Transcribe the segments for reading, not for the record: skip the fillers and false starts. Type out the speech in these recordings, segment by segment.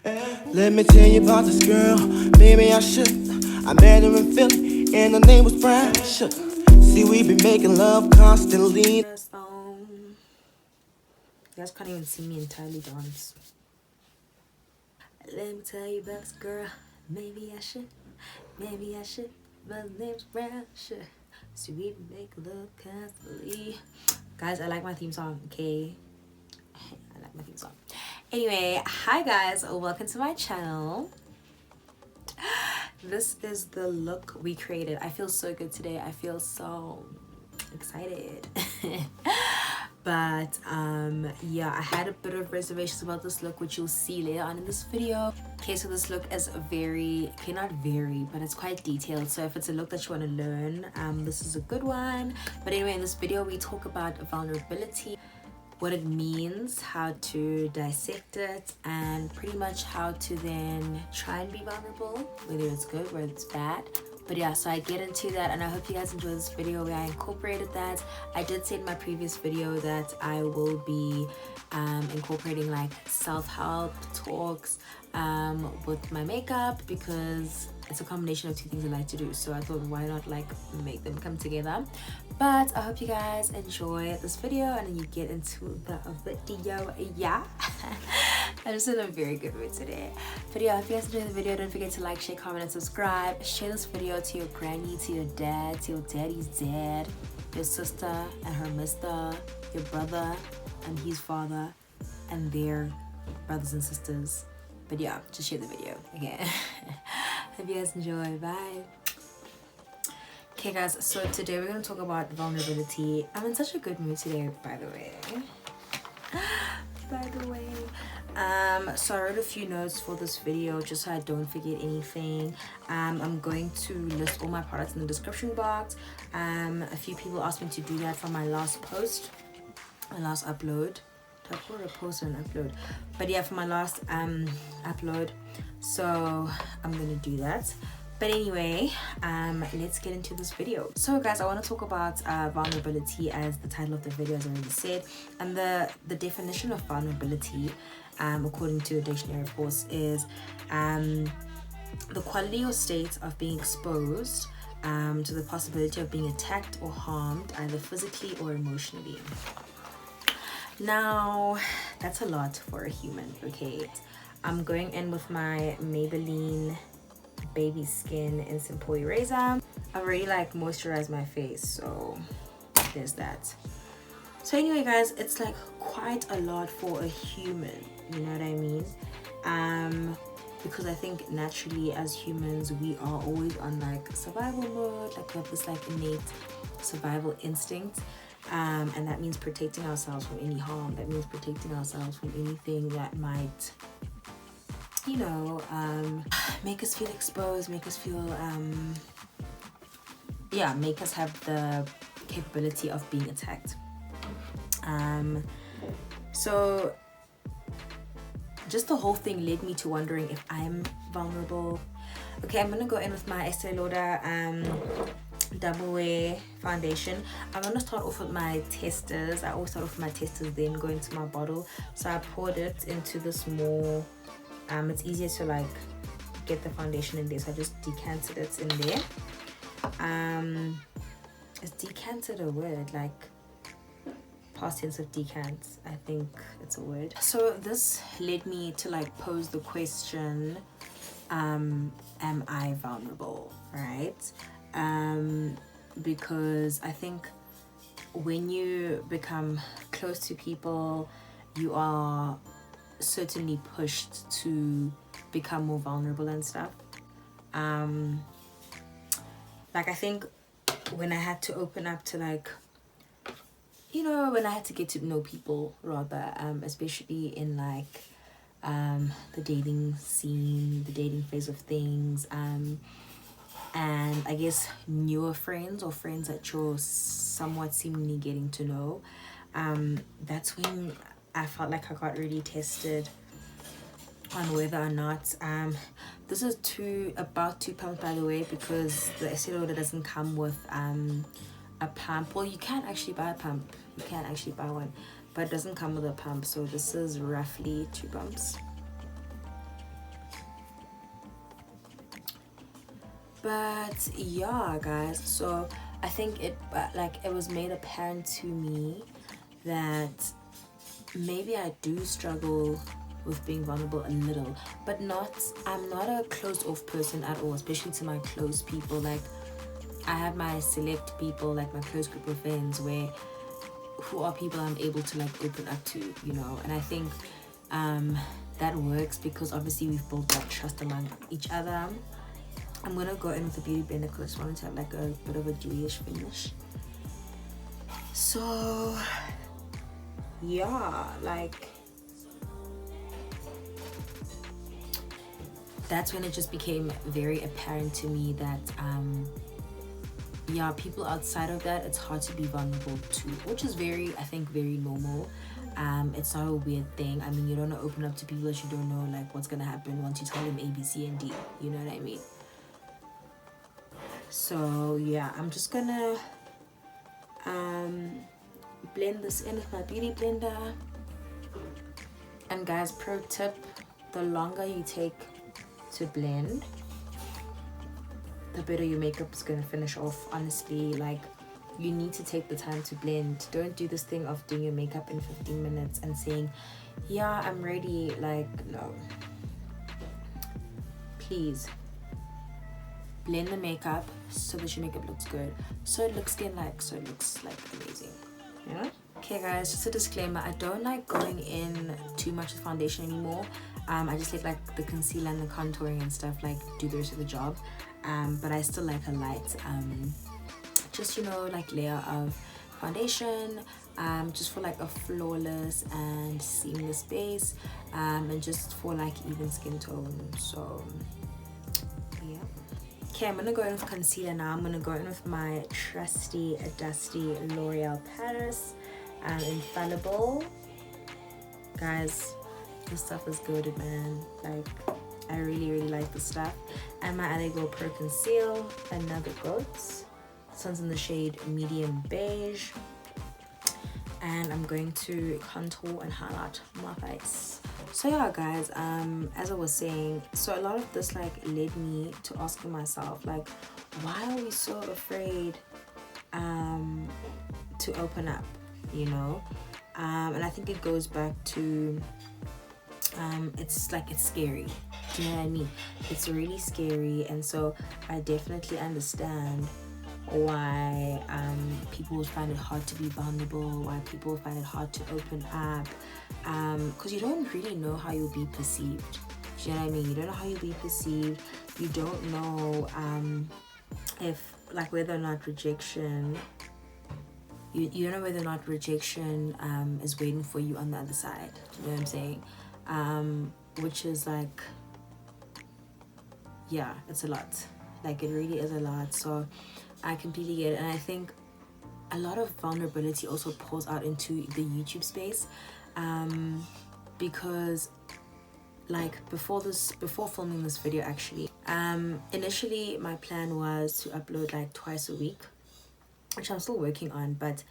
Let me tell you about this girl, maybe I should. I met her in Philly, and her name was Brown. See, we been making love constantly. You guys can't even see me entirely dance. Let me tell you about this girl, maybe I should, but her name's Brown. See, we been making love constantly. Guys, I like my theme song, okay? I like my theme song. Anyway, hi guys, welcome to my channel. This is the look we created. I feel so good today. I feel so excited. But yeah, I had a bit of reservations about this look, which you'll see later on in this video. Okay, so this look is very, okay, not very, but it's quite detailed. So if it's a look that you want to learn, this is a good one. But anyway, in this video we talk about vulnerability, what it means, how to dissect it, and pretty much how to then try and be vulnerable, whether it's good, whether it's bad. But yeah, so I get into that, and I hope you guys enjoy this video where I incorporated that. I did say in my previous video that I will be incorporating like self-help talks with my makeup, because it's a combination of two things I like to do. So I thought, why not like make them come together? But I hope you guys enjoy this video and then you get into the video. Yeah. I'm just in a very good mood today. But yeah, if you guys enjoyed the video, don't forget to like, share, comment, and subscribe. Share this video to your granny, to your dad, to your daddy's dad, your sister and her mister, your brother and his father, and their brothers and sisters. But yeah, just share the video again. Hope you guys enjoy. Bye. Okay guys, so today we're going to talk about vulnerability. I'm in such a good mood today, by the way. So I wrote a few notes for this video just so I don't forget anything. I'm going to list all my products in the description box. A few people asked me to do that for my last post, my last upload. I put a post and upload, but yeah, for my last upload, so I'm gonna do that. But anyway, let's get into this video. So guys, I want to talk about vulnerability, as the title of the video has already said, and the definition of vulnerability, according to the dictionary of course, is the quality or state of being exposed to the possibility of being attacked or harmed, either physically or emotionally. Now, that's a lot for a human, okay? I'm going in with my Maybelline Baby Skin Instant Pore Eraser. I've already like moisturized my face, so there's that. So anyway guys, it's like quite a lot for a human, you know what I mean? Because I think naturally as humans, we are always on like survival mode, like we have this like innate survival instinct. And that means protecting ourselves from any harm. That means protecting ourselves from anything that might, you know, make us feel exposed, make us feel, yeah, make us have the capability of being attacked. So just the whole thing led me to wondering if I'm vulnerable. Okay, I'm gonna go in with my Estee Lauder Double Wear foundation. I'm gonna start off with my testers. I always start off with my testers, then go into my bottle. So I poured it into this more, it's easier to like get the foundation in there, so I just decanted it in there. Is decanted a word? Like past tense of decant, I think it's a word. So this led me to like pose the question, am I vulnerable, right? Because I think when you become close to people, you are certainly pushed to become more vulnerable and stuff. Like I think when I had to open up to like, you know, when I had to get to know people rather, especially in like the dating scene, the dating phase of things, and I guess newer friends or friends that you're somewhat seemingly getting to know, that's when I felt like I got really tested on whether or not this is about 2 pumps, by the way, because the Estee Lauder doesn't come with a pump. Well, you can actually buy a pump, you can actually buy one, but it doesn't come with a pump. So this is roughly 2 pumps. But yeah, guys, so I think it was made apparent to me that maybe I do struggle with being vulnerable a little, but I'm not a closed off person at all, especially to my close people. Like, I have my select people, like my close group of friends, who are people I'm able to like open up to, you know. And I think that works because obviously we've built that trust among each other. I'm gonna go in with the beauty blender because I just wanted to have like a bit of a dewish finish. So yeah, like that's when it just became very apparent to me that yeah, people outside of that, it's hard to be vulnerable to, which is I think very normal. It's not a weird thing. I mean, you don't open up to people that you don't know like what's gonna happen once you tell them A, B, C, and D, you know what I mean? So yeah, I'm just gonna blend this in with my beauty blender. And guys, pro tip, the longer you take to blend, the better your makeup is gonna finish off. Honestly, like, you need to take the time to blend. Don't do this thing of doing your makeup in 15 minutes and saying, yeah, I'm ready. Like, no, please blend the makeup so that your makeup looks good, so it looks amazing, you know? Okay guys, just a disclaimer, I don't like going in too much with foundation anymore. I just let like the concealer and the contouring and stuff like do the rest of the job, but I still like a light just, you know, like layer of foundation, just for like a flawless and seamless base, and just for like even skin tone. So yeah. Okay, I'm gonna go in with concealer now. I'm gonna go in with my trusty dusty L'Oreal Paris Infallible. Guys, this stuff is good, man. Like, I really like this stuff. And my Eyeshadow Pore Conceal, another goat. This one's in the shade medium beige. And I'm going to contour and highlight my face. So yeah, guys, as I was saying, so a lot of this like led me to asking myself, like, why are we so afraid to open up, you know? And I think it goes back to it's scary. Do you know what I mean? It's really scary. And so I definitely understand why people would find it hard to be vulnerable, why people would find it hard to open up, because you don't really know how you'll be perceived. Do you know what I mean? You don't know how you'll be perceived. You don't know if, like, whether or not rejection, you don't know whether or not rejection is waiting for you on the other side. Do you know what I'm saying? Which is like, yeah, it's a lot. Like, it really is a lot. So I completely get it. And I think a lot of vulnerability also pours out into the YouTube space, because like before filming this video, actually, initially my plan was to upload like twice a week, which I'm still working on, but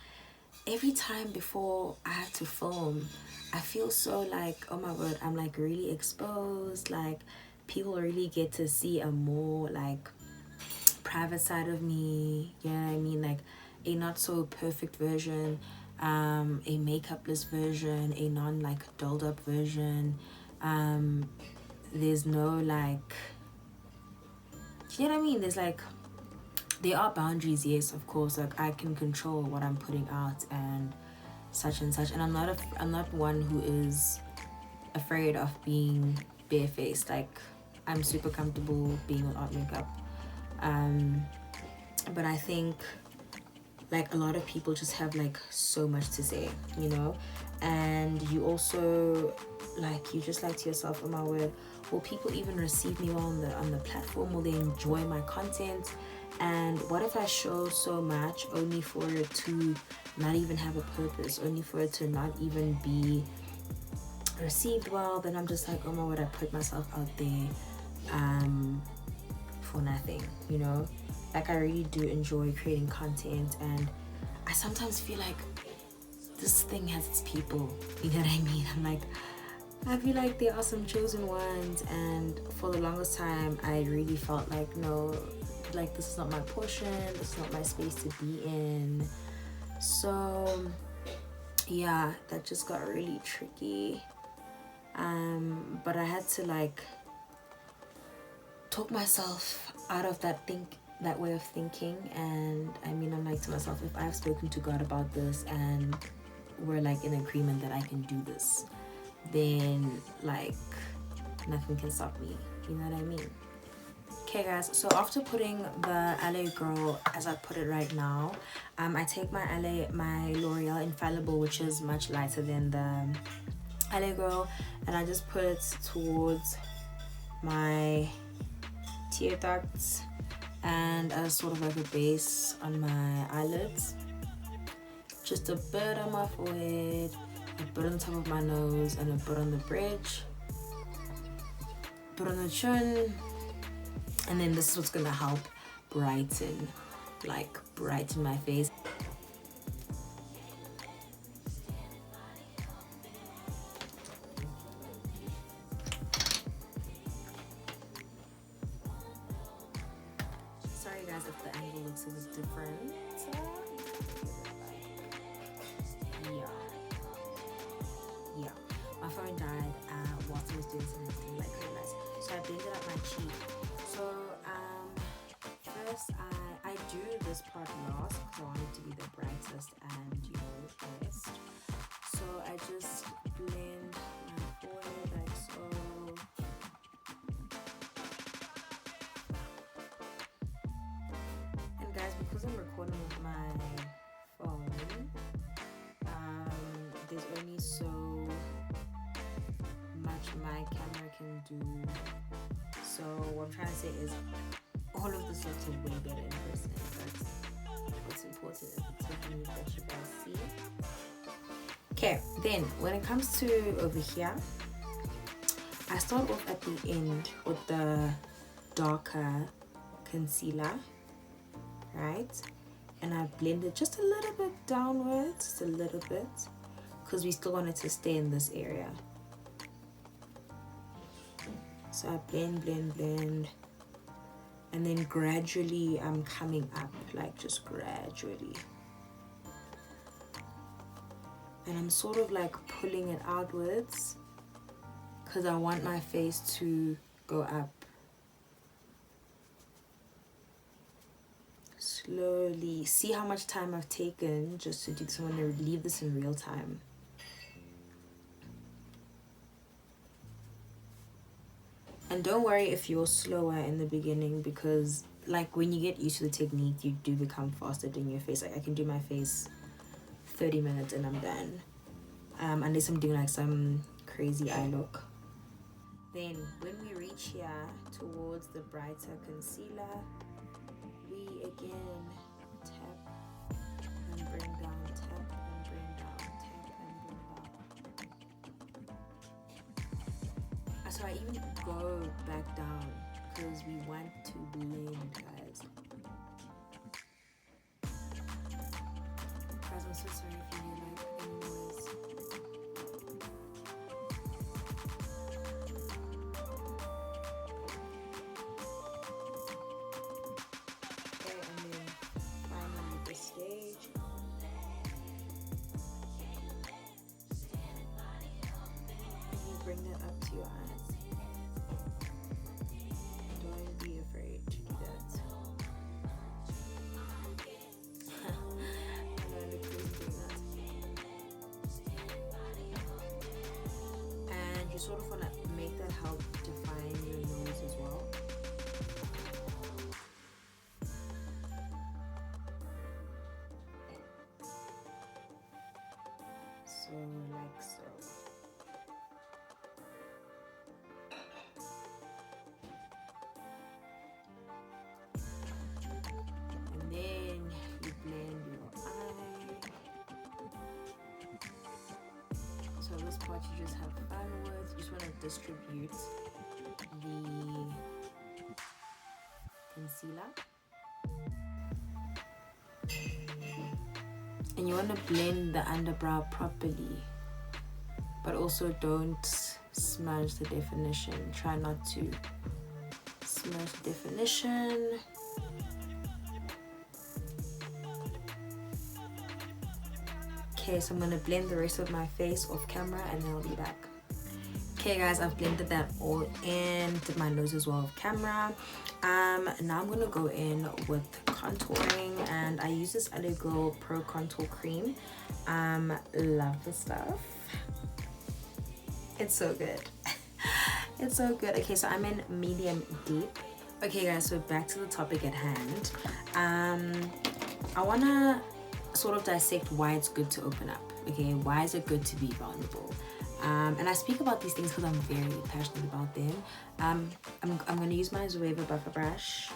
every time before I have to film, I feel so like, oh my word, I'm like really exposed. Like, people really get to see a more like private side of me, you know what I mean? Like a not so perfect version, a makeupless version, a non like dolled up version. There's no like, you know what I mean? There's like, there are boundaries, yes, of course. Like, I can control what I'm putting out and such and such. And I'm not one who is afraid of being barefaced. Like, I'm super comfortable being without makeup. But I think like a lot of people just have like so much to say, you know, and you also like, you just like to yourself, oh my word, will people even receive me well on the platform? Will they enjoy my content? And what if I show so much only for it to not even have a purpose, only for it to not even be received well? Then I'm just like, oh my word, I put myself out there for nothing, you know? Like, I really do enjoy creating content, and I sometimes feel like this thing has its people, you know what I mean? I'm like, I feel like there are some chosen ones, and for the longest time I really felt like, no, like this is not my portion, this is not my space to be in. So yeah, that just got really tricky. But I had to like talk myself out of that way of thinking. And I mean, I'm like to myself, if I've spoken to God about this and we're like in agreement that I can do this, then like nothing can stop me, you know what I mean? Okay guys, so after putting the LA Girl as I put it right now, I take my L'Oreal Infallible, which is much lighter than the LA Girl, and I just put it towards my tear ducts and as sort of like a base on my eyelids. Just a bit on my forehead, a bit on the top of my nose, and a bit on the bridge, a bit on the chin. And then this is what's gonna help brighten my face. Sorry guys if the angle looks a bit different. Yeah. My phone died whilst I was doing something like really nice. So I blended up my cheek. So first I do this part last because I want it to be the brightest and best. So I just blend my forehead like so. And guys, because I'm recording with my phone, there's only so much my camera can do. So what I'm trying to say is all of this looks way better in person. That's what's important, is the technique that you guys see. Okay, then when it comes to over here, I start off at the end with the darker concealer, right? And I blend it just a little bit downwards, just a little bit, because we still want it to stay in this area. So I blend, and then gradually I'm coming up, like just gradually. And I'm sort of like pulling it outwards because I want my face to go up. Slowly. See how much time I've taken just to do this. I'm going to leave this in real time. And don't worry if you're slower in the beginning, because like when you get used to the technique, you do become faster doing your face. Like I can do my face 30 minutes and I'm done. Unless I'm doing like some crazy eye look. Then when we reach here towards the brighter concealer, we again tap and bring down, tap and bring down, tap and bring down. So I even go back down because we want to blend, guys. Guys, I'm so sorry if you hear like any noise. Okay, and then finally the stage. And you bring that up to your eyes. Don't be afraid to do that. I know I look crazy doing that. And you sort of want to make that help define your nose as well. So like so. And then you blend your eye. So this part you just have fun with. You just want to distribute the concealer. And you want to blend the underbrow properly, but also don't smudge the definition. Try not to smudge the definition. Okay, so I'm gonna blend the rest of my face off camera and then I'll be back. Okay guys, I've blended that all in, did my nose as well off camera. Now I'm gonna go in with contouring, and I use this Girl Pro Contour Cream. Love this stuff. It's so good. It's so good. Okay, so I'm in medium deep. Okay guys, so back to the topic at hand. I wanna sort of dissect why it's good to open up. Okay, why is it good to be vulnerable? And I speak about these things because I'm very passionate about them. I'm going to use my Zoeva buffer brush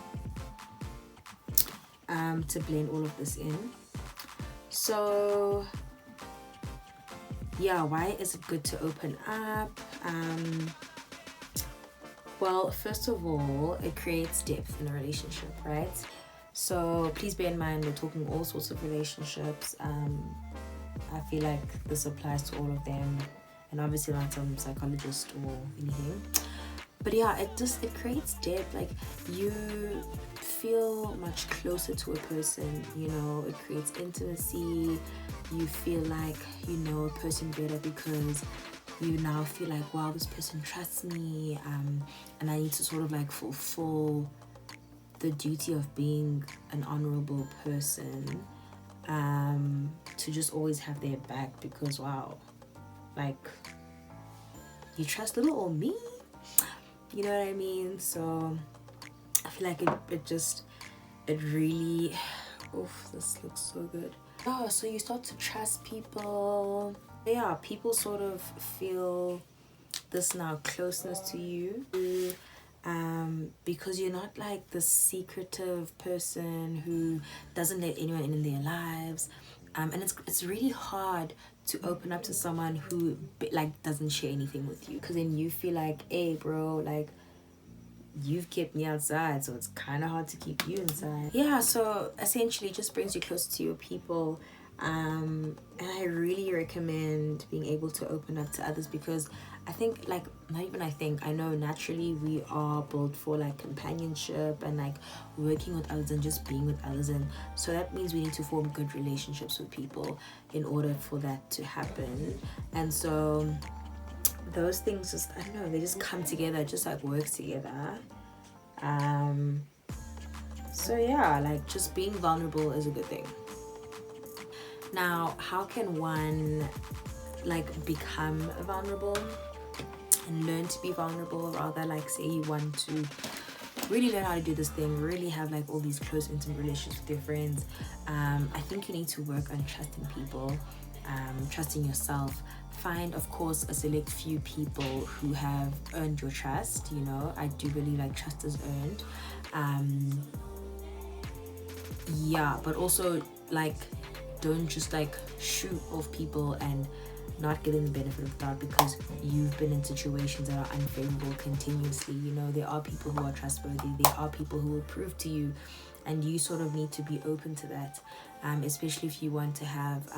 to blend all of this in. So yeah, why is it good to open up? Well, first of all, it creates depth in a relationship, right? So please bear in mind, we're talking all sorts of relationships. I feel like this applies to all of them, and obviously not some psychologist or anything. But yeah, it creates depth. Like, you feel much closer to a person, you know. It creates intimacy. You feel like you know a person better because you now feel like, wow, this person trusts me, and I need to sort of like fulfill the duty of being an honorable person, to just always have their back, because wow, like, you trust little old me, you know what I mean? So I feel like it really, oof, this looks so good. Oh, so you start to trust people. Yeah, people sort of feel this now closeness to you, because you're not like the secretive person who doesn't let anyone in their lives, and it's really hard to open up to someone who like doesn't share anything with you, because then you feel like, hey bro, like, you've kept me outside, so it's kind of hard to keep you inside. Yeah, so essentially it just brings you closer to your people, and I really recommend being able to open up to others, because I think, like, I know naturally we are built for like companionship and like working with others and just being with others, and so that means we need to form good relationships with people in order for that to happen. And so those things just, I don't know, they just come together, just like work together. So yeah, like, just being vulnerable is a good thing. Now, how can one like become vulnerable and learn to be vulnerable? Rather, like, say you want to really learn how to do this thing, really have like all these close intimate relationships with your friends. I think you need to work on trusting people, trusting yourself. Find, of course, a select few people who have earned your trust. You know, I do believe like trust is earned. Yeah, but also like, don't just like shoot off people and not give them the benefit of the doubt because you've been in situations that are unfavorable continuously. You know, there are people who are trustworthy, there are people who will prove to you, and you sort of need to be open to that, especially if you want to have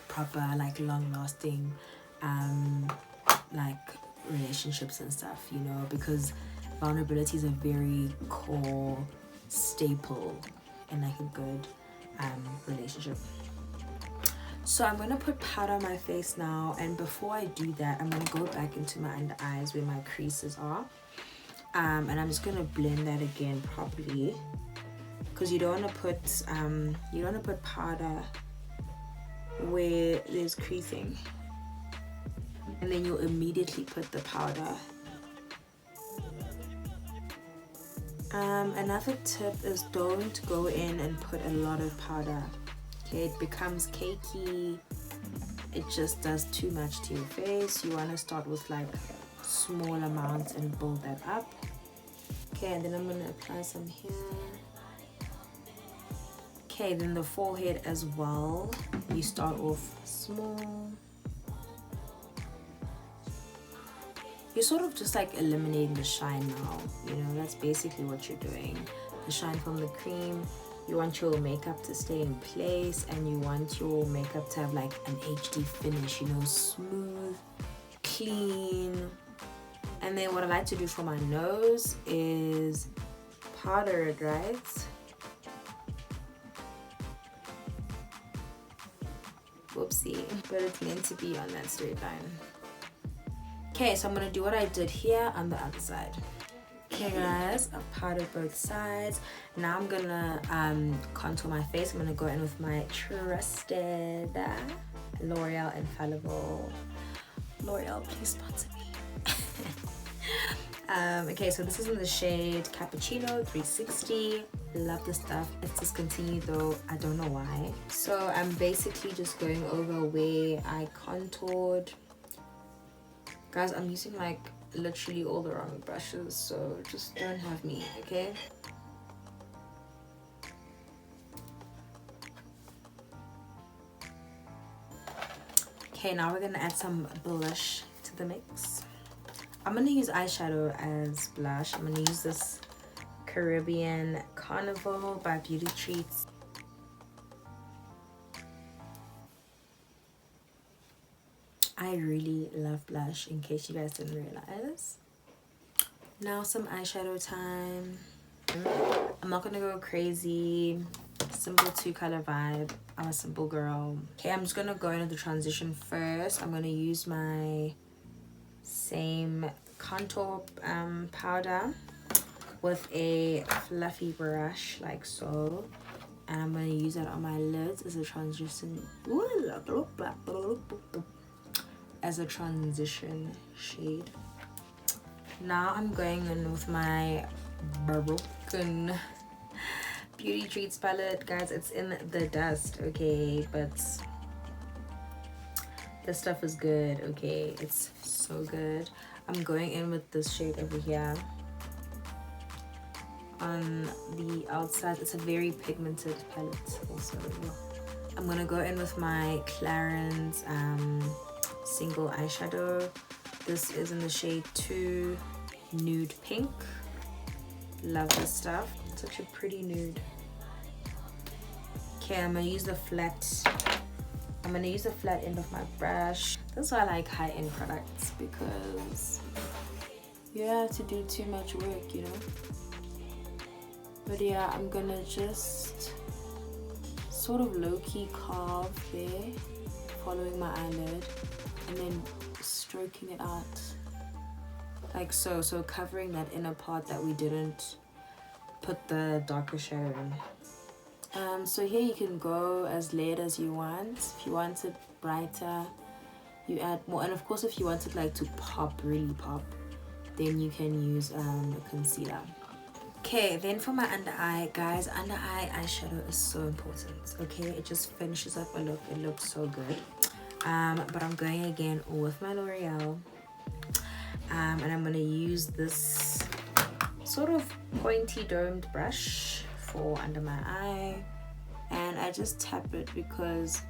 proper like long-lasting like relationships and stuff, you know, because vulnerability is a very core staple in like a good relationship. So I'm going to put powder on my face now, and before I do that, I'm going to go back into my under eyes where my creases are, and I'm just going to blend that again properly, because you don't want to put powder where there's creasing, and then you'll immediately put the powder. Another tip is don't go in and put a lot of powder. Okay, it becomes cakey, it just does too much to your face. You want to start with like small amounts and build that up. Okay, and then I'm going to apply some here. Okay, then the forehead as well, you start off small. You're sort of just like eliminating the shine now, you know, that's basically what you're doing. The shine from the cream. You want your makeup to stay in place, and you want your makeup to have like an HD finish, you know, smooth, clean. And then what I like to do for my nose is powder it, right? Whoopsie, but it's meant to be on that straight line. Okay, so I'm gonna do what I did here on the other side. Okay guys, I've powdered both sides. Now I'm gonna contour my face. I'm gonna go in with my trusted L'Oreal Infallible. L'Oreal, please sponsor me. Okay, so this is in the shade Cappuccino 360. Love this stuff. It's discontinued though, I don't know why. So I'm basically just going over where I contoured. Guys, I'm using like literally all the wrong brushes, so just don't have me, okay? Okay, now we're gonna add some blush to the mix. I'm gonna use eyeshadow as blush. I'm gonna use this Caribbean Carnival by Beauty Treats. I really love blush, in case you guys didn't realize. Now some eyeshadow time. I'm not gonna go crazy. Simple 2-color vibe. I'm a simple girl. Okay, I'm just gonna go into the transition first. I'm gonna use my same contour powder with a fluffy brush like so, and I'm gonna use that on my lids as a transition shade. Now I'm going in with my broken Beauty Treats palette. Guys, it's in the dust, okay, but this stuff is good, okay? It's so good. I'm going in with this shade over here on the outside. It's a very pigmented palette also. I'm gonna go in with my Clarions single eyeshadow. This is in the shade 2 Nude Pink. Love this stuff. Such a pretty nude. Okay, I'm gonna use the flat end of my brush. That's why I like high-end products, because you don't have to do too much work, you know. But yeah, I'm gonna just sort of low-key carve there, following my eyelid, and then stroking it out like so, covering that inner part that we didn't put the darker shadow in. So here you can go as layered as you want. If you want it brighter, you add more, and of course if you want it like to pop, really pop, then you can use a concealer. Okay, then for my under eye, guys, under eye eyeshadow is so important, okay? It just finishes up a look. It looks so good. But I'm going again with my L'Oreal, and I'm gonna use this sort of pointy domed brush for under my eye, and I just tap it because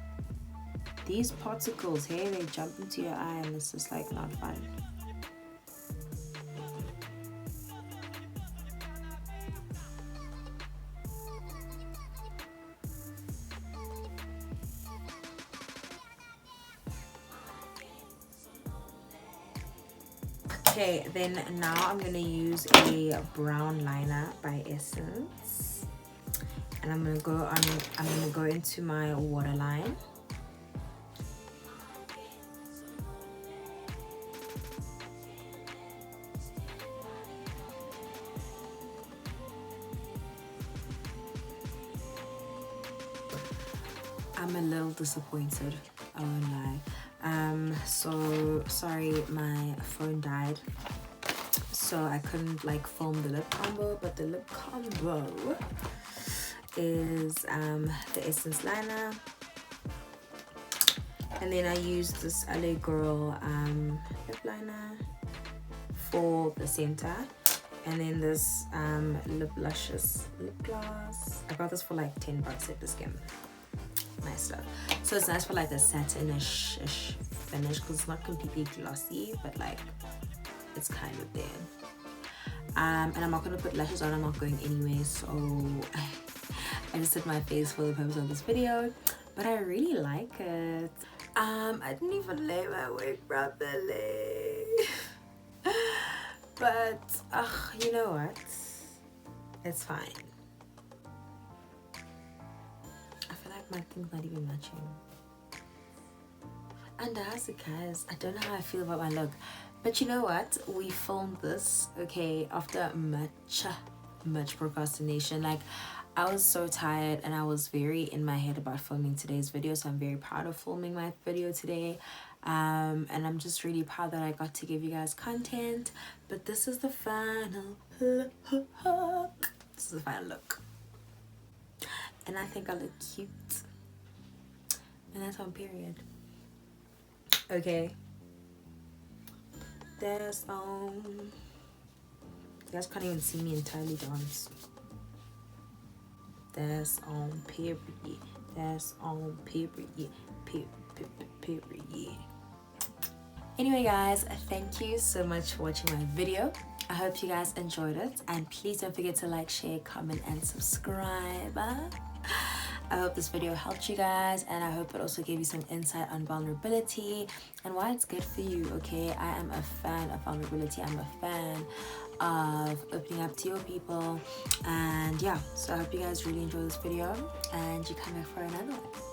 these particles here, they jump into your eye and it's just like not fun. Okay, then now I'm gonna use a brown liner by Essence, and I'm gonna go into my waterline. I'm a little disappointed, I won't lie. So sorry, my phone died, so I couldn't like film the lip combo, but the lip combo is the Essence liner, and then I used this LA Girl lip liner for the center, and then this Lucious lip gloss. I got this for like $10 at the Skim. Nice stuff. So it's nice for like a satinish finish, because it's not completely glossy, but like it's kind of there. And I'm not going to put lashes on. I'm not going anyway, so I just did my face for the purpose of this video, but I really like it. I didn't even lay my wig properly. But you know what, It's fine. I feel like my thing's not even matching. And as guys, I don't know how I feel about my look, but you know what? We filmed this, okay, after much procrastination. Like, I was so tired and I was very in my head about filming today's video, so I'm very proud of filming my video today. And I'm just really proud that I got to give you guys content. But this is the final look. This is the final look. And I think I look cute. And that's on period. Okay. There's you guys can't even see me entirely dance. That's on period. That's on period. Period. Anyway guys, thank you so much for watching my video. I hope you guys enjoyed it, and please don't forget to like, share, comment and subscribe. I hope this video helped you guys, and I hope it also gave you some insight on vulnerability and why it's good for you. Okay, I am a fan of vulnerability. I'm a fan of opening up to your people, and yeah, so I hope you guys really enjoy this video and you come back for another one.